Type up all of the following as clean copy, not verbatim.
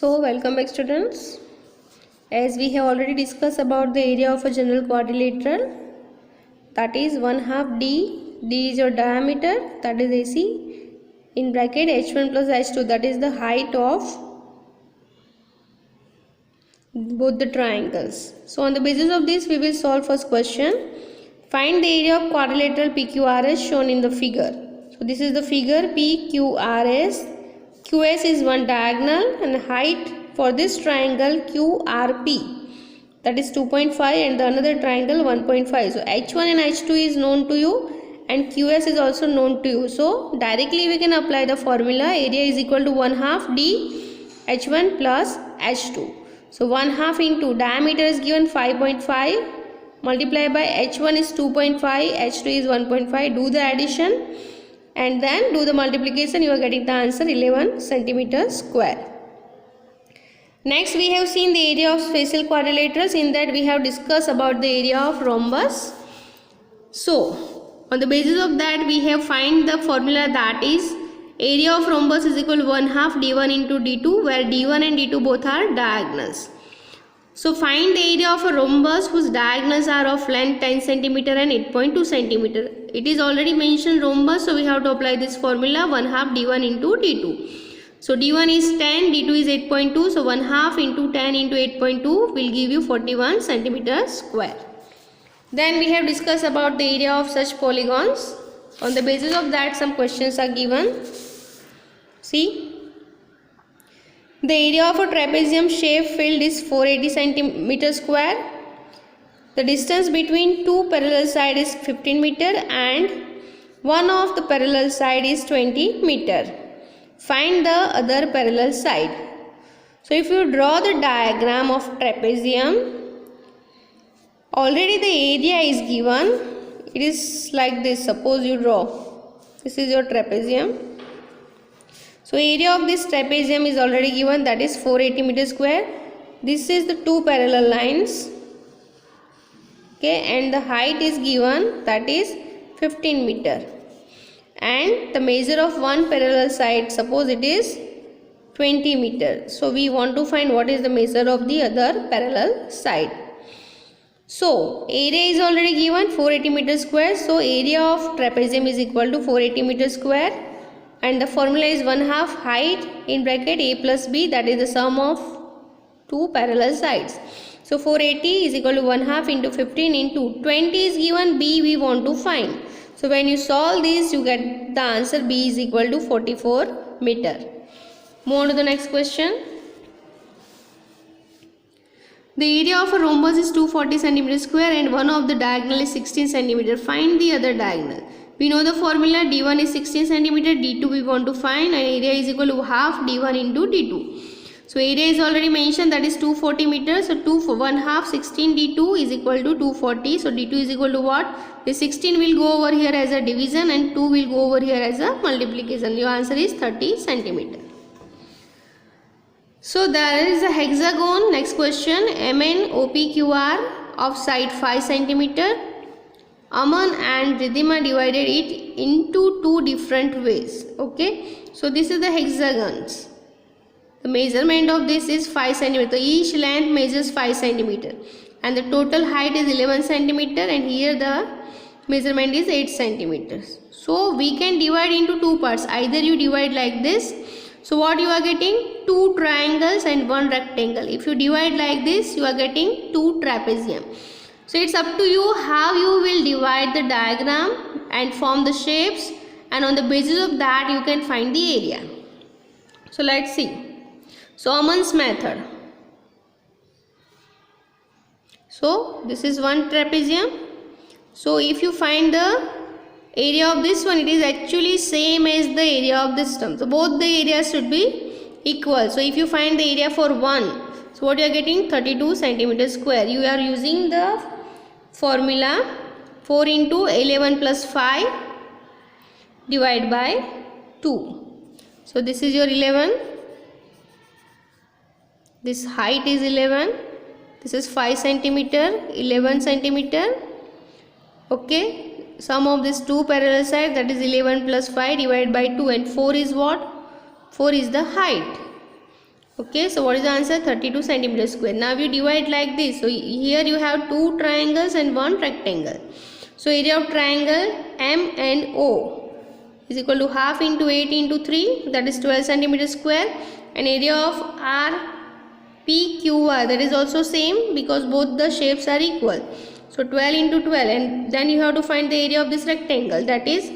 So welcome back students. As we have already discussed about the area of a general quadrilateral, that is 1/2 d. D is your diameter, that is AC, in bracket h1 plus h2, that is the height of both the triangles. So on the basis of this we will solve first question. Find the area of quadrilateral PQRS shown in the figure. So this is the figure PQRS. QS is one diagonal and height for this triangle QRP, that is 2.5, and the another triangle 1.5. So H1 and H2 is known to you and QS is also known to you. So directly we can apply the formula. Area is equal to 1/2 d H1 plus H2. So 1/2 into diameter is given 5.5 multiplied by H1 is 2.5, H2 is 1.5. Do the addition and then do the multiplication. You are getting the answer 11 centimeter square. Next we have seen the area of special quadrilaterals. In that we have discussed about the area of rhombus. So on the basis of that we have find the formula, that is area of rhombus is equal to 1/2 d1 into d2, where d1 and d2 both are diagonals. So find the area of a rhombus whose diagonals are of length 10 cm and 8.2 cm. It is already mentioned rhombus, so we have to apply this formula 1/2 d1 into d2. So d1 is 10, d2 is 8.2, so 1/2 into 10 into 8.2 will give you 41 cm square. Then we have discussed about the area of such polygons. On the basis of that some questions are given. See, the area of a trapezium shaped field is 480 cm square. The distance between two parallel sides is 15 meter and one of the parallel side is 20 meter. Find the other parallel side. So if you draw the diagram of trapezium, already the area is given. It is like this. Suppose you draw, this is your trapezium. So area of this trapezium is already given, that is 480 meter square. This is the two parallel lines, okay, and the height is given, that is 15 meter, and the measure of one parallel side, suppose it is 20 meter. So we want to find what is the measure of the other parallel side. So area is already given 480 meter square. So area of trapezium is equal to 480 meter square, and the formula is 1/2 height in bracket a plus b, that is the sum of two parallel sides. So 480 is equal to 1/2 into 15 into 20 is given, b we want to find. So when you solve this you get the answer b is equal to 44 meter. Move on to the next question. The area of a rhombus is 240 cm square and one of the diagonal is 16 cm. Find the other diagonal. We know the formula, d1 is 16 cm, d2 we want to find, and area is equal to half d1 into d2. So area is already mentioned, that is 240 meters. So 1/2 16 d2 is equal to 240. So d2 is equal to what? The 16 will go over here as a division and 2 will go over here as a multiplication. Your answer is 30 cm. So there is a hexagon. Next question, MNOPQR of side 5 cm. Aman and Ridhima divided it into two different ways. Okay, so this is the hexagons. The measurement of this is 5 cm. Each length measures 5 cm and the total height is 11 cm, and here the measurement is 8 cm. So we can divide into two parts. Either you divide like this. So what you are getting? Two triangles and one rectangle. If you divide like this, you are getting two trapezium. So it's up to you how you will divide the diagram and form the shapes, and on the basis of that you can find the area. So let's see. So Aman's method. So this is one trapezium. So if you find the area of this one, it is actually same as the area of this term. So both the areas should be equal. So if you find the area for one, so what you are getting? 32 cm square. You are using the formula 4 into 11 plus 5 divided by 2. So this is your 11. This height is 11. This is 5 centimeter, 11 centimeter. Okay. Sum of these two parallel sides, that is 11 plus 5 divided by 2, and 4 is what? 4 is the height. Okay, so what is the answer? 32 centimeters square. Now you divide like this. So here you have two triangles and one rectangle. So area of triangle M and O is equal to half into 8 into 3, that is 12 centimeters square, and area of RPQR, that is also same because both the shapes are equal. So 12 into 12, and then you have to find the area of this rectangle, that is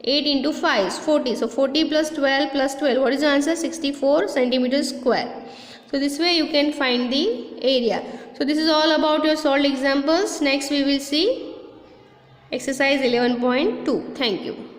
8 into 5 is 40. So 40 plus 12 plus 12. What is the answer? 64 centimeters square. So this way you can find the area. So this is all about your solved examples. Next we will see exercise 11.2. Thank you.